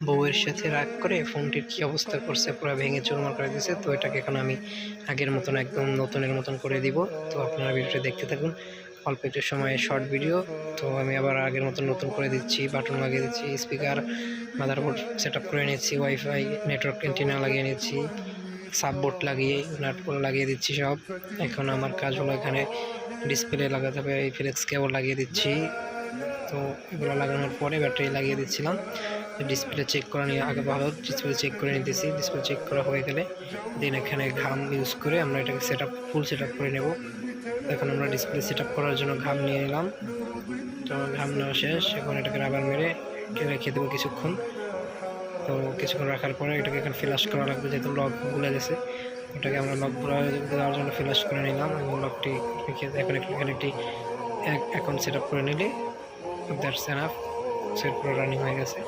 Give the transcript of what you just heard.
বউয়ের সাথে রাগ করে ফোনটির কী অবস্থা করছে, পুরো ভেঙে চুরমার করে দিয়েছে। তো এটাকে এখন আমি আগের মতন একদম নতুনের মতন করে দিব। তো আপনারা ভিডিওটা দেখতে থাকুন, অল্প একটু সময়ে শর্ট ভিডিও। তো আমি আবার আগের মতন নতুন করে দিচ্ছি, বাটন লাগিয়ে দিচ্ছি, স্পিকার মাদারবোর্ড সেট আপ করে নিচ্ছি, ওয়াইফাই নেটওয়ার্ক অ্যান্টেনা লাগিয়ে নিচ্ছি, সাববোর্ড লাগিয়ে নাটগুলো লাগিয়ে দিচ্ছি সব। এখন আমার কাজ হলো এখানে ডিসপ্লে লাগাতে হবে, এই ফ্লেক্স কেবল লাগিয়ে দিচ্ছি। তো এগুলো লাগানোর পরে ব্যাটারি লাগিয়ে দিচ্ছিলাম। ডিসপ্লে চেক করা নিয়ে আগে ভালো ডিসপ্লে চেক করে নিতেছি। ডিসপ্লে চেক করা হয়ে গেলে দেন এখানে ঘাম ইউজ করে আমরা এটাকে ফুল সেট আপ করে নেব। এখন আমরা ডিসপ্লে সেট আপ করার জন্য ঘাম নিয়ে নিলাম। তো ঘাম নেওয়া শেষ, এখন এটাকে রাবার মেরে রেখে দেবো কিছুক্ষণ। তো কিছুক্ষণ রাখার পরে এটাকে এখন ফ্ল্যাশ করা লাগবে, যেহেতু লক ভুলে গেছে। ওটাকে আমরা লক দেওয়ার জন্য ফ্ল্যাশ করে নিলাম এবং লকটি রেখে এখন এখানে একটি অ্যাকাউন্ট সেট আপ করে নিলে দ্যাটস এনাফ। সেট পুরো রানিং হয়ে গেছে।